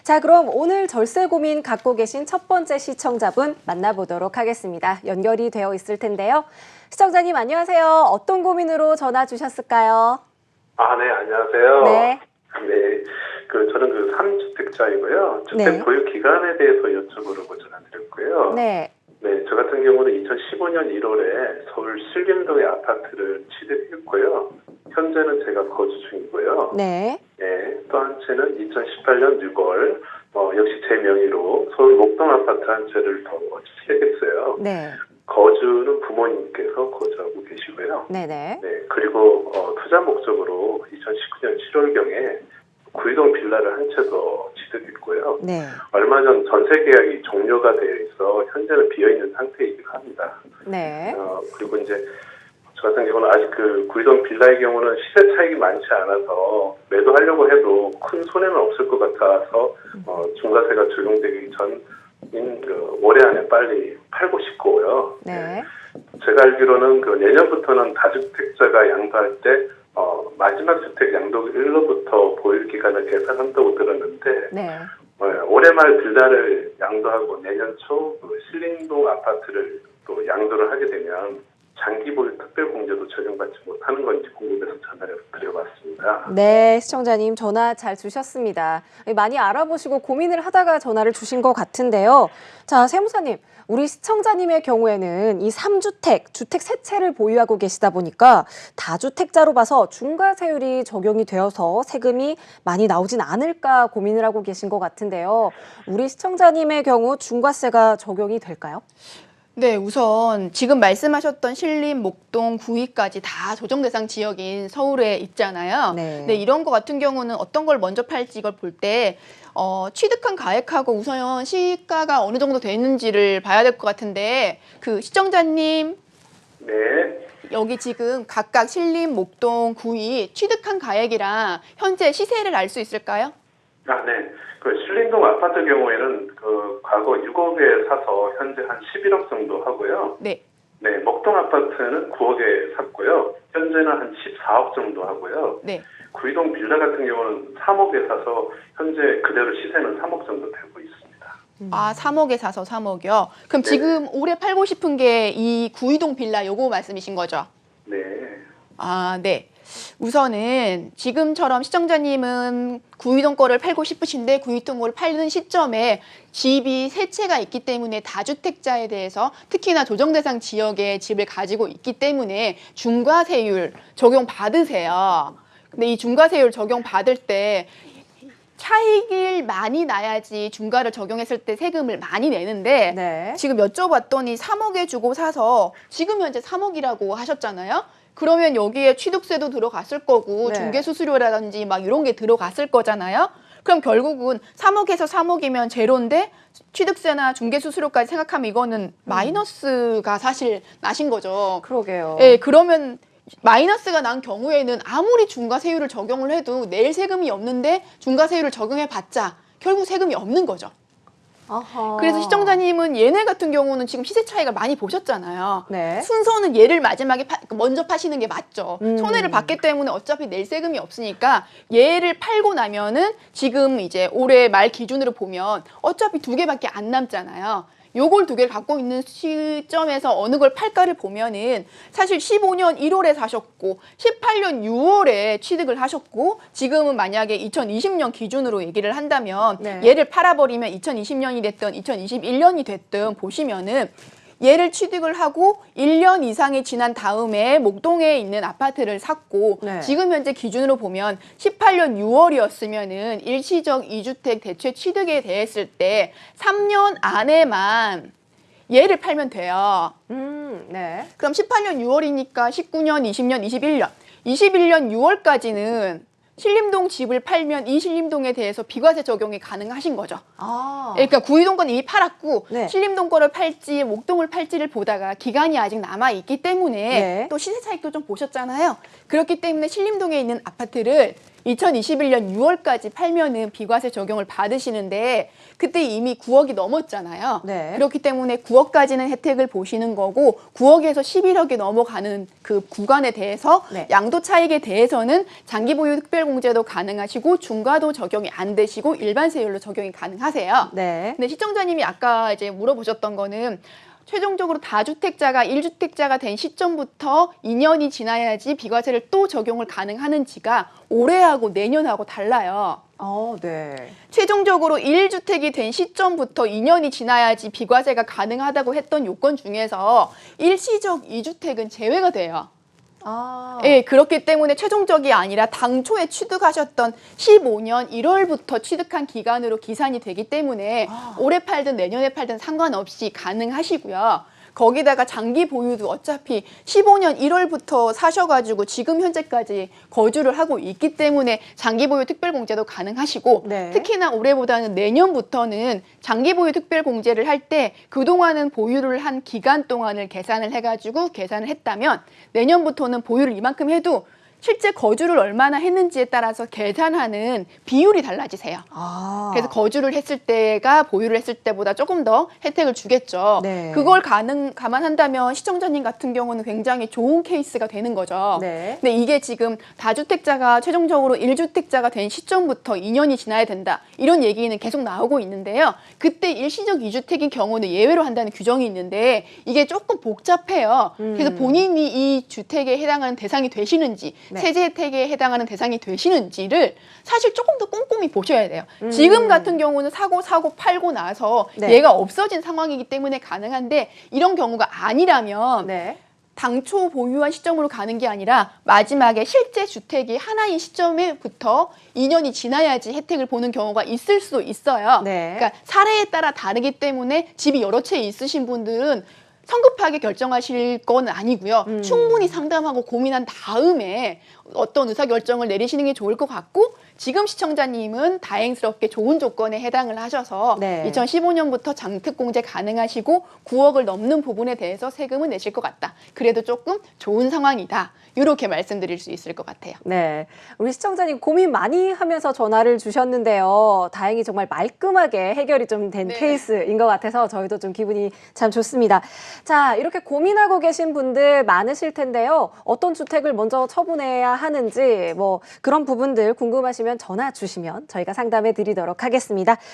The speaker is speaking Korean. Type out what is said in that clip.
자, 그럼 오늘 절세 고민 갖고 계신 첫 번째 시청자분 만나보도록 하겠습니다. 연결이 되어 있을 텐데요. 시청자님 안녕하세요. 어떤 고민으로 전화 주셨을까요? 네, 안녕하세요. 네. 네, 저는 3주택자이고요. 주택 네. 보유 기간에 대해서 여쭤보려고 전화드렸고요. 네. 네, 저 같은 경우는 2015년 1월에 서울 신림동의 아파트를 취득했고요. 현재는 제가 거주 중이고요. 네. 네, 또 한 채는 2018년 6월, 역시 제 명의로 서울 목동 아파트 한 채를 더 취득했어요. 네. 거주는 부모님께서 거주하고 계시고요. 네네. 네, 그리고 투자 목적으로 2019년 7월경에 구이동 빌라를 한 채 더 취득했고요. 네. 얼마 전 전세 계약이 종료가 되어 있어 현재는 비어 있는 상태이기도 합니다. 네. 그리고 이제 저 같은 경우는 아직 구이동 빌라의 경우는 시세 차익이 많지 않아서 매도하려고 해도 큰 손해는 없을 것 같아서 중과세가 적용되기 전인 올해 안에 빨리 팔고 싶고요. 네. 제가 알기로는 내년부터는 다주택자가 양도할 때 마지막 주택 양도일로부터 보유 기간을 계산한다고 들었는데 네. 올해 말 빌라를 양도하고 내년 초 신림동 아파트를 또 양도를 하게 되면 장기 보유 특별 공제도 적용받지 못하는 건지 궁금해서 전화를 드려봤습니다. 네, 시청자님 전화 잘 주셨습니다. 많이 알아보시고 고민을 하다가 전화를 주신 것 같은데요. 자, 세무사님, 우리 시청자님의 경우에는 이 3주택, 주택 3채를 보유하고 계시다 보니까 다주택자로 봐서 중과세율이 적용이 되어서 세금이 많이 나오진 않을까 고민을 하고 계신 것 같은데요. 우리 시청자님의 경우 중과세가 적용이 될까요? 네, 우선 지금 말씀하셨던 신림, 목동, 구의까지 다 조정 대상 지역인 서울에 있잖아요. 네. 네, 이런 거 같은 경우는 어떤 걸 먼저 팔지 이걸 볼 때 취득한 가액하고 우선 시가가 어느 정도 되는지를 봐야 될 것 같은데 시청자님 네. 여기 지금 각각 신림, 목동, 구의 취득한 가액이랑 현재 시세를 알 수 있을까요? 네. 신림동 아파트 경우에는 과거 6억에 사서 현재 한 11억 정도 하고요. 네. 네, 목동 아파트는 9억에 샀고요. 현재는 한 14억 정도 하고요. 네. 구이동 빌라 같은 경우는 3억에 사서 현재 그대로 시세는 3억 정도 되고 있습니다. 3억에 사서 3억이요. 그럼 네. 지금 올해 팔고 싶은 게 이 구이동 빌라 요거 말씀이신 거죠? 네. 네. 우선은 지금처럼 시청자님은 구이동 거를 팔고 싶으신데 구이동 거를 팔는 시점에 집이 3채가 있기 때문에 다주택자에 대해서 특히나 조정 대상 지역에 집을 가지고 있기 때문에 중과세율 적용 받으세요. 근데 이 중과세율 적용 받을 때 차익을 많이 나야지 중과를 적용했을 때 세금을 많이 내는데 네. 지금 여쭤봤더니 3억에 주고 사서 지금 현재 3억이라고 하셨잖아요. 그러면 여기에 취득세도 들어갔을 거고 네. 중개수수료라든지 막 이런 게 들어갔을 거잖아요. 그럼 결국은 3억에서 3억이면 제로인데 취득세나 중개수수료까지 생각하면 이거는 마이너스가 사실 나신 거죠. 그러게요. 예, 그러면 마이너스가 난 경우에는 아무리 중과세율을 적용을 해도 낼 세금이 없는데 중과세율을 적용해봤자 결국 세금이 없는 거죠. 아하. 그래서 시청자님은 얘네 같은 경우는 지금 시세 차익을 많이 보셨잖아요. 네. 순서는 얘를 마지막에 먼저 파시는 게 맞죠. 음. 손해를 봤기 때문에 어차피 낼 세금이 없으니까 얘를 팔고 나면은 지금 이제 올해 말 기준으로 보면 어차피 2개밖에 안 남잖아요. 요걸 2개를 갖고 있는 시점에서 어느 걸 팔까를 보면은 사실 15년 1월에 사셨고 18년 6월에 취득을 하셨고 지금은 만약에 2020년 기준으로 얘기를 한다면 네. 얘를 팔아버리면 2020년이 됐든 2021년이 됐든 보시면은 얘를 취득을 하고 1년 이상이 지난 다음에 목동에 있는 아파트를 샀고 네. 지금 현재 기준으로 보면 18년 6월이었으면은 일시적 2주택 대체 취득에 대했을 때 3년 안에만 얘를 팔면 돼요. 네. 그럼 18년 6월이니까 19년, 20년, 21년. 21년 6월까지는 신림동 집을 팔면 이 신림동에 대해서 비과세 적용이 가능하신 거죠. 그러니까 구이동 건 이미 팔았고 네. 신림동 거를 팔지 목동을 팔지를 보다가 기간이 아직 남아있기 때문에 네. 또 시세 차익도 좀 보셨잖아요. 그렇기 때문에 신림동에 있는 아파트를 2021년 6월까지 팔면은 비과세 적용을 받으시는데 그때 이미 9억이 넘었잖아요. 네. 그렇기 때문에 9억까지는 혜택을 보시는 거고 9억에서 11억이 넘어가는 그 구간에 대해서 네. 양도 차익에 대해서는 장기 보유 특별공제도 가능하시고 중과도 적용이 안 되시고 일반 세율로 적용이 가능하세요. 네. 근데 시청자님이 아까 이제 물어보셨던 거는 최종적으로 다주택자가 1주택자가 된 시점부터 2년이 지나야지 비과세를 또 적용을 가능하는지가 올해하고 내년하고 달라요. 네. 최종적으로 1주택이 된 시점부터 2년이 지나야지 비과세가 가능하다고 했던 요건 중에서 일시적 2주택은 제외가 돼요. 예, 그렇기 때문에 최종적이 아니라 당초에 취득하셨던 15년 1월부터 취득한 기간으로 기산이 되기 때문에 올해 팔든 내년에 팔든 상관없이 가능하시고요. 거기다가 장기 보유도 어차피 15년 1월부터 사셔가지고 지금 현재까지 거주를 하고 있기 때문에 장기 보유 특별공제도 가능하시고 네. 특히나 올해보다는 내년부터는 장기 보유 특별공제를 할 때 그동안은 보유를 한 기간 동안을 계산을 해가지고 계산을 했다면 내년부터는 보유를 이만큼 해도 실제 거주를 얼마나 했는지에 따라서 계산하는 비율이 달라지세요. 그래서 거주를 했을 때가 보유를 했을 때보다 조금 더 혜택을 주겠죠. 네. 그걸 감안한다면 시청자님 같은 경우는 굉장히 좋은 케이스가 되는 거죠. 네. 근데 이게 지금 다주택자가 최종적으로 1주택자가 된 시점부터 2년이 지나야 된다. 이런 얘기는 계속 나오고 있는데요. 그때 일시적 2주택인 경우는 예외로 한다는 규정이 있는데 이게 조금 복잡해요. 그래서 본인이 이 주택에 해당하는 대상이 되시는지 네. 세제 혜택에 해당하는 대상이 되시는지를 사실 조금 더 꼼꼼히 보셔야 돼요. 지금 같은 경우는 사고 팔고 나서 네. 얘가 없어진 상황이기 때문에 가능한데 이런 경우가 아니라면 네. 당초 보유한 시점으로 가는 게 아니라 마지막에 실제 주택이 하나인 시점에부터 2년이 지나야지 혜택을 보는 경우가 있을 수도 있어요. 네. 그러니까 사례에 따라 다르기 때문에 집이 여러 채 있으신 분들은 성급하게 결정하실 건 아니고요. 충분히 상담하고 고민한 다음에 어떤 의사결정을 내리시는 게 좋을 것 같고 지금 시청자님은 다행스럽게 좋은 조건에 해당을 하셔서 네. 2015년부터 장특공제 가능하시고 9억을 넘는 부분에 대해서 세금은 내실 것 같다. 그래도 조금 좋은 상황이다. 이렇게 말씀드릴 수 있을 것 같아요. 네. 우리 시청자님 고민 많이 하면서 전화를 주셨는데요. 다행히 정말 말끔하게 해결이 좀 된 네. 케이스인 것 같아서 저희도 좀 기분이 참 좋습니다. 자, 이렇게 고민하고 계신 분들 많으실 텐데요. 어떤 주택을 먼저 처분해야 하는지 뭐 그런 부분들 궁금하시면 전화 주시면 저희가 상담해 드리도록 하겠습니다.